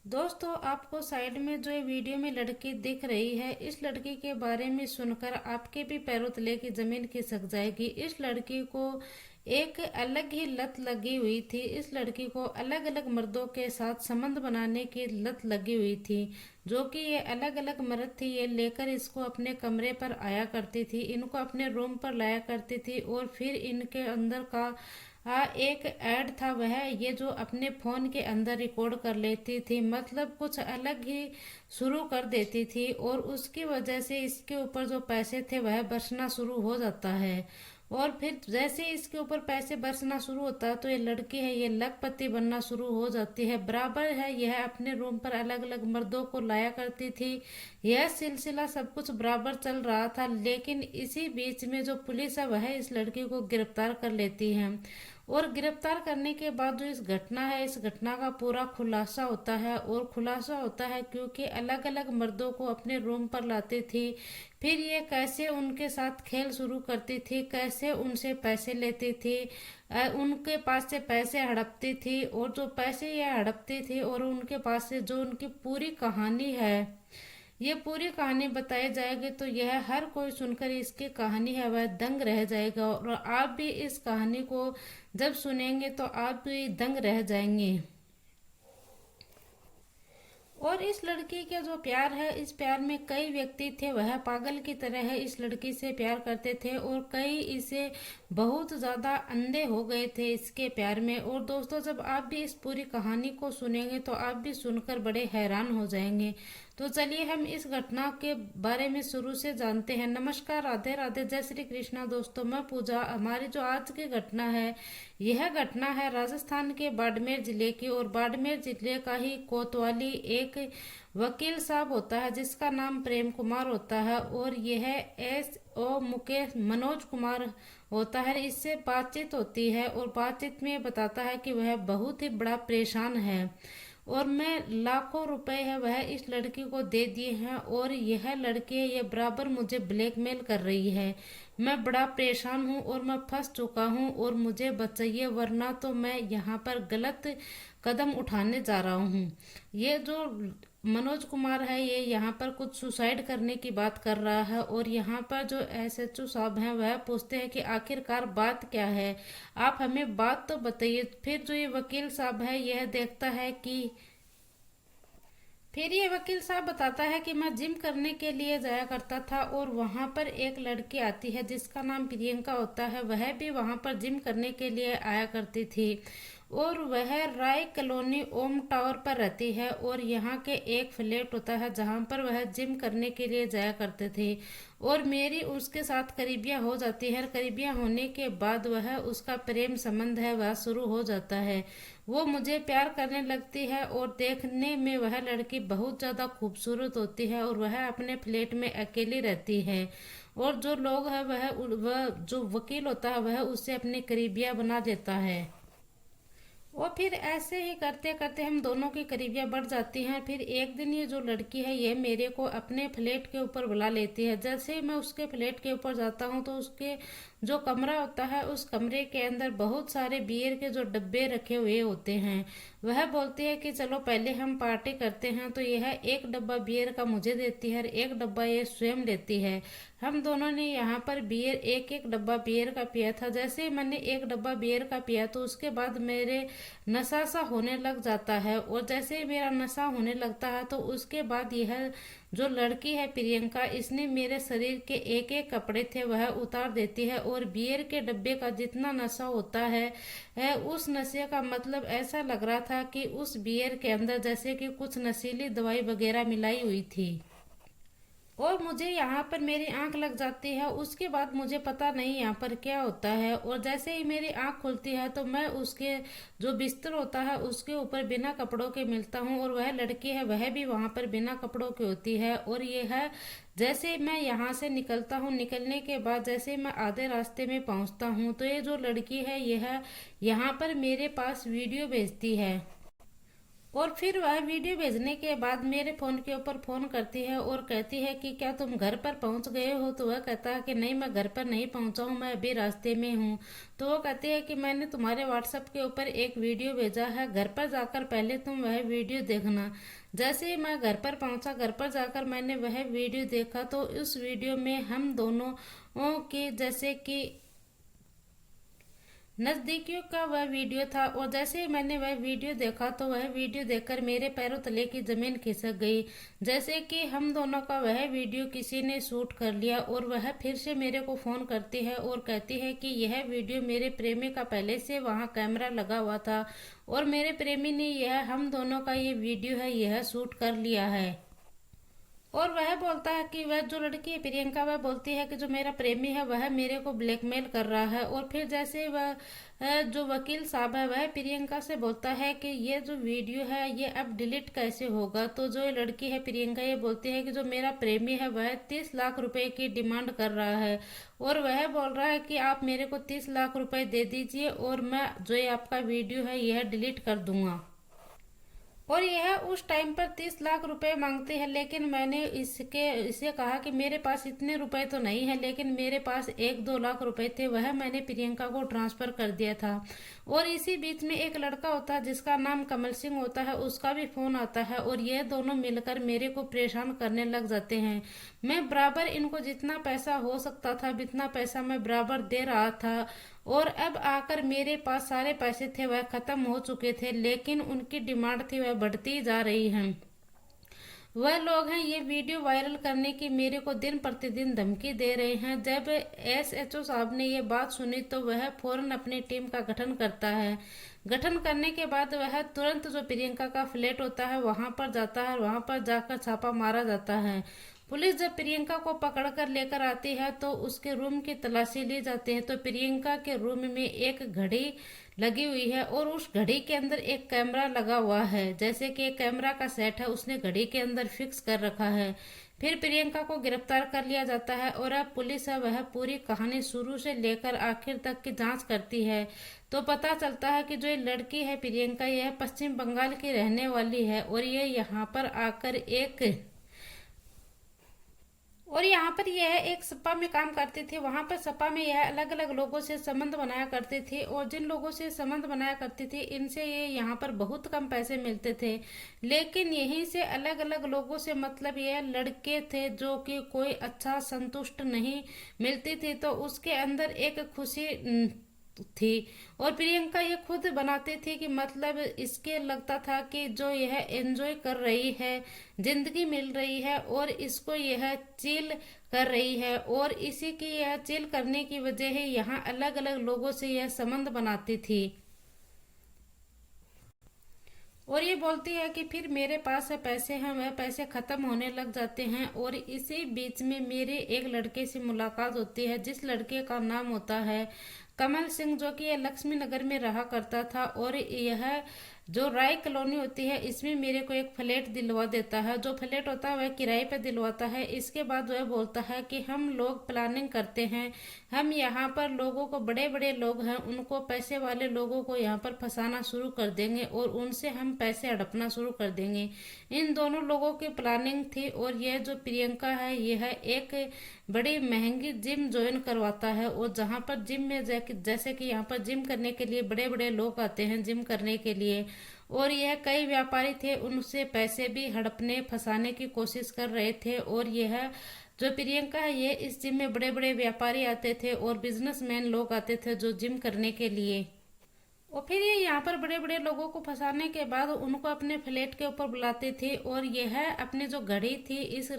दोस्तों, आपको साइड में जो ये वीडियो में लड़की दिख रही है, इस लड़की के बारे में सुनकर आपके भी पैरों तले की जमीन खिसक जाएगी। इस लड़की को एक अलग ही लत लगी हुई थी। इस लड़की को अलग अलग मर्दों के साथ संबंध बनाने की लत लगी हुई थी, जो कि ये अलग अलग मर्द थी, ये लेकर इसको अपने कमरे पर आया करती थी, इनको अपने रूम पर लाया करती थी और फिर इनके अंदर का एक ऐड था, वह ये जो अपने फोन के अंदर रिकॉर्ड कर लेती थी, मतलब कुछ अलग ही शुरू कर देती थी और उसकी वजह से इसके ऊपर जो पैसे थे वह बरसना शुरू हो जाता है। और फिर जैसे इसके ऊपर पैसे बरसना शुरू होता है तो ये लड़की है, ये लखपति बनना शुरू हो जाती है। बराबर है, यह अपने रूम पर अलग अलग मर्दों को लाया करती थी। यह सिलसिला सब कुछ बराबर चल रहा था, लेकिन इसी बीच में जो पुलिस है वह इस लड़की को गिरफ्तार कर लेती है। और गिरफ्तार करने के बाद जो इस घटना है, इस घटना का पूरा खुलासा होता है। और खुलासा होता है क्योंकि अलग अलग मर्दों को अपने रूम पर लाती थी, फिर ये कैसे उनके साथ खेल शुरू करती थी, कैसे उनसे पैसे लेती थी, उनके पास से पैसे हड़पती थी, और जो पैसे ये हड़पती थी और उनके पास से जो उनकी पूरी कहानी है, ये पूरी कहानी बताई जाएगी तो यह हर कोई सुनकर इसकी कहानी है वह दंग रह जाएगा। और आप भी इस कहानी को जब सुनेंगे तो आप भी दंग रह जाएंगे। और इस लड़की का जो प्यार है, इस प्यार में कई व्यक्ति थे, वह पागल की तरह है इस लड़की से प्यार करते थे और कई इसे बहुत ज्यादा अंधे हो गए थे इसके प्यार में। और दोस्तों, जब आप भी इस पूरी कहानी को सुनेंगे तो आप भी सुनकर बड़े हैरान हो जाएंगे। तो चलिए हम इस घटना के बारे में शुरू से जानते हैं। नमस्कार, राधे राधे, जय श्री कृष्णा। दोस्तों, मैं पूजा। हमारी जो आज की घटना है, यह घटना है राजस्थान के बाड़मेर जिले की। और बाड़मेर जिले का ही कोतवाली एक वकील साहब होता है जिसका नाम प्रेम कुमार होता है, और यह एस ओ मुकेश मनोज कुमार होता है। इससे बातचीत होती है और बातचीत में बताता है कि वह बहुत ही बड़ा परेशान है और मैं लाखों रुपए है वह इस लड़की को दे दिए हैं, और यह लड़की है ये बराबर मुझे ब्लैकमेल कर रही है। मैं बड़ा परेशान हूँ और मैं फंस चुका हूँ और मुझे बचाइए, वरना तो मैं यहाँ पर गलत कदम उठाने जा रहा हूँ। ये जो मनोज कुमार है, ये यहाँ पर कुछ सुसाइड करने की बात कर रहा है। और यहाँ पर जो एसएचओ साहब हैं वह पूछते हैं कि आखिरकार बात क्या है, आप हमें बात तो बताइए। फिर जो ये वकील साहब है, यह देखता है कि फिर ये वकील साहब बताता है कि मैं जिम करने के लिए जाया करता था और वहां पर एक लड़की आती है जिसका नाम प्रियंका होता है, वह भी वहां पर जिम करने के लिए आया करती थी। और वह राय कॉलोनी ओम टावर पर रहती है और यहाँ के एक फ्लैट होता है जहाँ पर वह जिम करने के लिए जाया करते थे। और मेरी उसके साथ करीबियाँ हो जाती है। करीबियाँ होने के बाद वह उसका प्रेम संबंध है वह शुरू हो जाता है। वो मुझे प्यार करने लगती है और देखने में वह लड़की बहुत ज़्यादा खूबसूरत होती है और वह अपने फ्लैट में अकेली रहती है। और जो लोग है वह जो वकील होता है वह उससे अपनी करीबियाँ बना देता है। और फिर ऐसे ही करते करते हम दोनों की करीबियाँ बढ़ जाती हैं। फिर एक दिन ये जो लड़की है ये मेरे को अपने फ्लैट के ऊपर बुला लेती है। जैसे ही मैं उसके फ्लैट के ऊपर जाता हूँ तो उसके जो कमरा होता है, उस कमरे के अंदर बहुत सारे बियर के जो डब्बे रखे हुए होते हैं। वह बोलती है कि चलो पहले हम पार्टी करते हैं। तो यह एक डब्बा बियर का मुझे देती है और एक डब्बा ये स्वयं लेती है। हम दोनों ने यहाँ पर बियर एक एक डब्बा बियर का पिया था। जैसे ही मैंने एक डब्बा बियर का पिया तो उसके बाद मेरे नशा सा होने लग जाता है। और जैसे ही मेरा नशा होने लगता है तो उसके बाद यह जो लड़की है प्रियंका, इसने मेरे शरीर के एक एक कपड़े थे वह उतार देती है। और बियर के डब्बे का जितना नशा होता है उस नशे का मतलब ऐसा लग रहा था कि उस बियर के अंदर जैसे कि कुछ नशीली दवाई वगैरह मिलाई हुई थी। और मुझे यहाँ पर मेरी आंख लग जाती है। उसके बाद मुझे पता नहीं यहाँ पर क्या होता है। और जैसे ही मेरी आंख खुलती है तो मैं उसके जो बिस्तर होता है उसके ऊपर बिना कपड़ों के मिलता हूँ, और वह लड़की है वह भी वहाँ पर बिना कपड़ों की होती है। और ये है, जैसे मैं यहाँ से निकलता हूँ, निकलने के बाद जैसे मैं आधे रास्ते में पहुँचता हूँ तो ये जो लड़की है यह यहाँ पर मेरे पास वीडियो भेजती है। और फिर वह वीडियो भेजने के बाद मेरे फ़ोन के ऊपर फ़ोन करती है और कहती है कि क्या तुम घर पर पहुंच गए हो। तो वह कहता है कि नहीं, मैं घर पर नहीं पहुंचा हूं, मैं अभी रास्ते में हूं। तो वो कहती है कि मैंने तुम्हारे व्हाट्सएप के ऊपर एक वीडियो भेजा है, घर पर जाकर पहले तुम वह वीडियो देखना। जैसे ही मैं घर पर पहुंचा, घर पर जाकर मैंने वह वीडियो देखा तो उस वीडियो में हम दोनों की जैसे कि नजदीकियों का वह वीडियो था। और जैसे ही मैंने वह वीडियो देखा तो वह वीडियो देखकर मेरे पैरों तले की जमीन खिसक गई, जैसे कि हम दोनों का वह वीडियो किसी ने शूट कर लिया। और वह फिर से मेरे को फोन करती है और कहती है कि यह वीडियो मेरे प्रेमी का पहले से वहां कैमरा लगा हुआ था और मेरे प्रेमी ने यह हम दोनों का ये वीडियो है यह शूट कर लिया है। और वह बोलता है कि वह जो लड़की है प्रियंका, वह बोलती है कि जो मेरा प्रेमी है वह मेरे को ब्लैकमेल कर रहा है। और फिर जैसे वह जो वकील साहब है वह प्रियंका से बोलता है कि ये जो वीडियो है ये अब डिलीट कैसे होगा। तो जो लड़की है प्रियंका ये बोलती है कि जो मेरा प्रेमी है वह 30 लाख रुपए की डिमांड कर रहा है और वह बोल रहा है कि आप मेरे को 30 लाख रुपए दे दीजिए और मैं जो ये आपका वीडियो है यह डिलीट कर दूंगा। और यह उस टाइम पर 30 लाख रुपए मांगते हैं, लेकिन मैंने इसे कहा कि मेरे पास इतने रुपए तो नहीं है, लेकिन मेरे पास 1-2 लाख रुपए थे, वह मैंने प्रियंका को ट्रांसफर कर दिया था। और इसी बीच में एक लड़का होता है जिसका नाम कमल सिंह होता है, उसका भी फोन आता है और यह दोनों मिलकर मेरे को परेशान करने लग जाते हैं। मैं बराबर इनको जितना पैसा हो सकता था जितना पैसा मैं बराबर दे रहा था और अब आकर मेरे पास सारे पैसे थे वह खत्म हो चुके थे, लेकिन उनकी डिमांड थी वह बढ़ती जा रही है। वह लोग हैं ये वीडियो वायरल करने की मेरे को दिन प्रतिदिन धमकी दे रहे हैं। जब एसएचओ साहब ने ये बात सुनी तो वह फौरन अपनी टीम का गठन करता है। गठन करने के बाद वह तुरंत जो प्रियंका का फ्लैट होता है वहां पर जाता है और वहां पर जाकर छापा मारा जाता है। पुलिस जब प्रियंका को पकड़कर लेकर आती है तो उसके रूम की तलाशी ली जाती है। तो प्रियंका के रूम में एक घड़ी लगी हुई है और उस घड़ी के अंदर एक कैमरा लगा हुआ है, जैसे कि एक कैमरा का सेट है उसने घड़ी के अंदर फिक्स कर रखा है। फिर प्रियंका को गिरफ्तार कर लिया जाता है और अब पुलिस है वह पूरी कहानी शुरू से लेकर आखिर तक की जांच करती है। तो पता चलता है कि जो ये लड़की है प्रियंका यह पश्चिम बंगाल की रहने वाली है और ये यहाँ पर आकर यह एक सपा में काम करती थी। वहां पर सपा में यह अलग अलग लोगों से संबंध बनाया करती थी और जिन लोगों से संबंध बनाया करती थी इनसे ये यहाँ पर बहुत कम पैसे मिलते थे, लेकिन यहीं से अलग अलग लोगों से मतलब यह लड़के थे जो कि कोई अच्छा संतुष्ट नहीं मिलती थी तो उसके अंदर एक खुशी थी। और प्रियंका ये खुद बनाती थी कि मतलब इसके लगता था कि जो यह एंजॉय कर रही है, जिंदगी मिल रही है और इसको यह चिल कर रही है और इसी की यह चिल करने की वजह है यहाँ अलग अलग लोगों से यह संबंध बनाती थी। और ये बोलती है कि फिर मेरे पास पैसे हैं वह पैसे खत्म होने लग जाते हैं और इसी बीच में मेरे एक लड़के से मुलाकात होती है जिस लड़के का नाम होता है कमल सिंह, जो कि यह लक्ष्मी नगर में रहा करता था। और यह जो राय कॉलोनी होती है इसमें मेरे को एक फ्लैट दिलवा देता है। जो फ्लैट होता है वह किराए पे दिलवाता है। इसके बाद वह बोलता है कि हम लोग प्लानिंग करते हैं, हम यहाँ पर लोगों को, बड़े बड़े लोग हैं उनको, पैसे वाले लोगों को यहाँ पर फंसाना शुरू कर देंगे और उनसे हम पैसे हड़पना शुरू कर देंगे। इन दोनों लोगों की प्लानिंग थी। और यह जो प्रियंका है यह एक बड़ी महंगी जिम ज्वाइन करवाता है और जहाँ पर जिम में जैसे कि यहाँ पर जिम करने के लिए बड़े बड़े लोग आते हैं जिम करने के लिए और यह कई व्यापारी थे उनसे पैसे भी हड़पने फंसाने की कोशिश कर रहे थे। और यह जो प्रियंका है ये इस जिम में बड़े बड़े व्यापारी आते थे और बिजनेसमैन लोग आते थे जो जिम करने के लिए। और फिर ये यहाँ पर बड़े बड़े लोगों को फंसाने के बाद उनको अपने फ्लैट के ऊपर बुलाते थे और यह अपनी जो घड़ी थी इस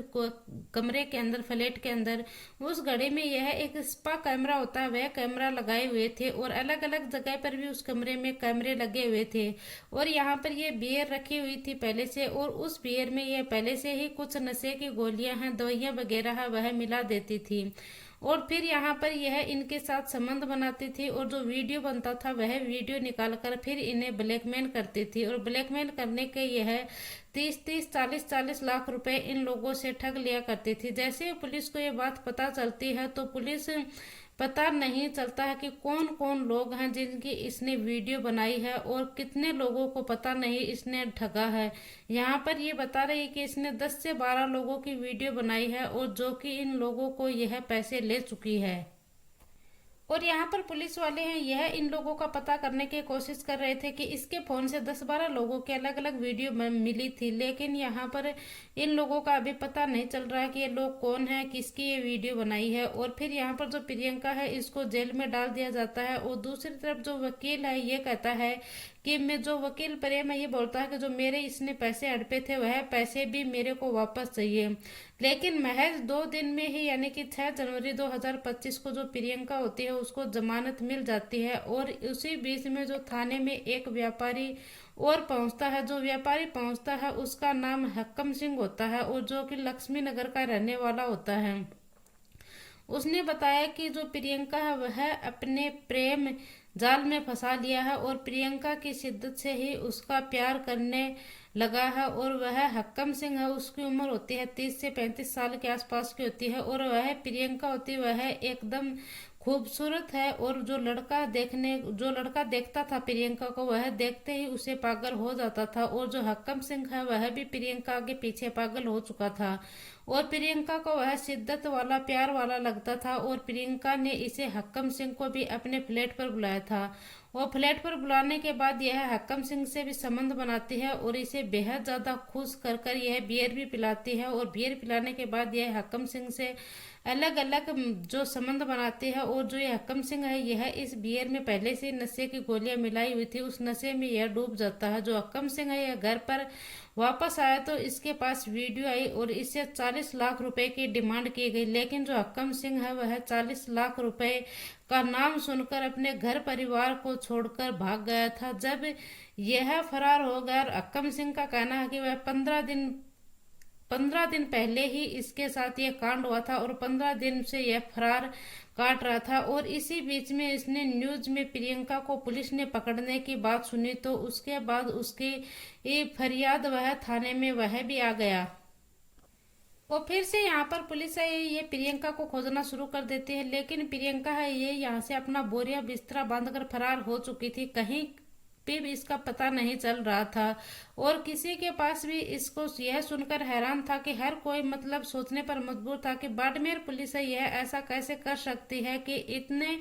कमरे के अंदर, फ्लैट के अंदर, उस घड़ी में यह एक स्पा कैमरा होता है वह कैमरा लगाए हुए थे और अलग अलग जगह पर भी उस कमरे में कैमरे लगे हुए थे। और यहाँ पर ये बियर रखी हुई थी पहले से और उस बियर में यह पहले से ही कुछ नशे की गोलियां हैं, दवाइयां वगैरह है वह मिला देती थी। और फिर यहाँ पर यह इनके साथ संबंध बनाती थी और जो वीडियो बनता था वह वीडियो निकालकर फिर इन्हें ब्लैकमेल करती थी और ब्लैकमेल करने के यह 30-30, 40-40 लाख रुपए इन लोगों से ठग लिया करती थी। जैसे पुलिस को ये बात पता चलती है तो पुलिस पता नहीं चलता है कि कौन कौन लोग हैं जिनकी इसने वीडियो बनाई है और कितने लोगों को पता नहीं इसने ठगा है। यहाँ पर ये बता रही है कि इसने 10 से 12 लोगों की वीडियो बनाई है और जो कि इन लोगों को यह पैसे ले चुकी है। और यहाँ पर पुलिस वाले हैं, यह इन लोगों का पता करने की कोशिश कर रहे थे कि इसके फोन से 10-12 लोगों के अलग अलग वीडियो मिली थी, लेकिन यहाँ पर इन लोगों का अभी पता नहीं चल रहा है कि ये लोग कौन है, किसकी ये वीडियो बनाई है। और फिर यहाँ पर जो प्रियंका है इसको जेल में डाल दिया जाता है। और दूसरी तरफ जो वकील है ये कहता है कि मैं जो वकील प्रेम है ये बोलता है कि जो मेरे इसने पैसे हड़पे थे वह पैसे भी मेरे को वापस चाहिए। लेकिन महज 2 दिन में ही यानी कि 6 जनवरी 2025 को जो प्रियंका होती है उसको जमानत मिल जाती है। और उसी बीच में जो थाने में एक व्यापारी और पहुंचता है, जो व्यापारी पहुंचता है उसका नाम हक्कम सिंह होता है और जो कि लक्ष्मी नगर का रहने वाला होता है। उसने बताया कि जो प्रियंका है वह अपने प्रेम जाल में फंसा लिया है और प्रियंका की शिद्दत से ही उसका प्यार करने लगा है। और वह हक्कम सिंह है, उसकी उम्र होती है 30 से 35 साल के आसपास की होती है। और वह प्रियंका होती है वह एकदम खूबसूरत है और जो लड़का देखता था प्रियंका को वह देखते ही उसे पागल हो जाता था। और जो हक्कम सिंह है वह भी प्रियंका के पीछे पागल हो चुका था और प्रियंका को वह शिद्दत वाला प्यार वाला लगता था। और प्रियंका ने इसे हक्कम सिंह को भी अपने फ्लैट पर बुलाया था। और फ्लैट पर बुलाने के बाद यह हक्कम सिंह से भी संबंध बनाती है और इसे बेहद ज्यादा खुश कर कर यह बियर भी पिलाती है। और बियर पिलाने के बाद यह हक्कम सिंह से अलग अलग जो संबंध बनाती है। और जो ये हक्कम सिंह है यह इस बियर में पहले से नशे की गोलियां मिलाई हुई थी, उस नशे में यह डूब जाता है। जो हक्कम सिंह है यह घर पर वापस आया तो इसके पास वीडियो आई और इससे 40 लाख रुपए की डिमांड की गई। लेकिन जो हक्कम सिंह है वह 40 लाख रुपए का नाम सुनकर अपने घर परिवार को छोड़कर भाग गया था। जब यह फरार हो गया, हक्कम सिंह का कहना है कि वह 15 दिन पहले ही इसके साथ यह कांड हुआ था और 15 दिन से यह फरार काट रहा था। और इसी बीच में इसने न्यूज में प्रियंका को पुलिस ने पकड़ने की बात सुनी तो उसके बाद उसकी फरियाद वह थाने में वह भी आ गया। और फिर से यहाँ पर पुलिस है ये प्रियंका को खोजना शुरू कर देती है, लेकिन प्रियंका है ये यहाँ से अपना बोरिया बिस्तरा बांधकर फरार हो चुकी थी, कहीं पे भी इसका पता नहीं चल रहा था। और किसी के पास भी इसको यह सुनकर हैरान था कि हर कोई मतलब सोचने पर मजबूर था कि बाड़मेर पुलिस है यह ऐसा कैसे कर सकती है कि इतने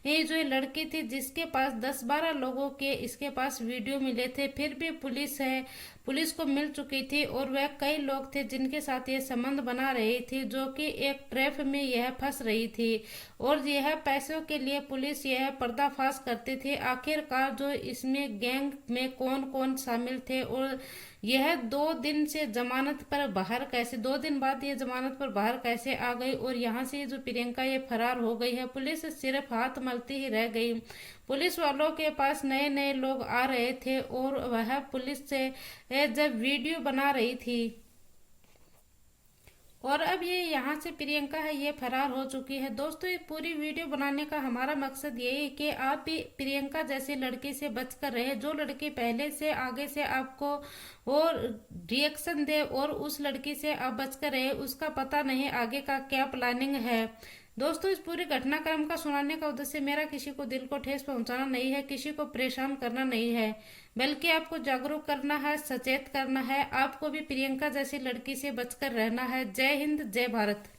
ये जो लड़की थी जिसके पास 10-12 लोगों के इसके पास वीडियो मिले थे, फिर भी पुलिस को मिल चुकी थी। और वह कई लोग थे जिनके साथ ये संबंध बना रही थी, जो कि एक ट्रैप में यह फंस रही थी और यह पैसों के लिए पुलिस यह पर्दाफाश करती थी। आखिरकार जो इसमें गैंग में कौन कौन शामिल थे और यह 2 दिन से जमानत पर बाहर कैसे 2 दिन बाद ये जमानत पर बाहर कैसे आ गई और यहाँ से जो प्रियंका ये फरार हो गई है। पुलिस सिर्फ हाथ मलती ही रह गई। पुलिस वालों के पास नए नए लोग आ रहे थे और वह पुलिस से जब वीडियो बना रही थी और अब ये यहाँ से प्रियंका है ये फरार हो चुकी है। दोस्तों ये पूरी वीडियो बनाने का हमारा मकसद यही है कि आप भी प्रियंका जैसी लड़की से बचकर रहे, जो लड़की पहले से आगे से आपको और रिएक्शन दे और उस लड़की से आप बचकर रहे, उसका पता नहीं आगे का क्या प्लानिंग है। दोस्तों इस पूरी घटनाक्रम का सुनाने का उद्देश्य मेरा किसी को दिल को ठेस पहुंचाना नहीं है, किसी को परेशान करना नहीं है, बल्कि आपको जागरूक करना है, सचेत करना है। आपको भी प्रियंका जैसी लड़की से बचकर रहना है। जय हिंद, जय भारत।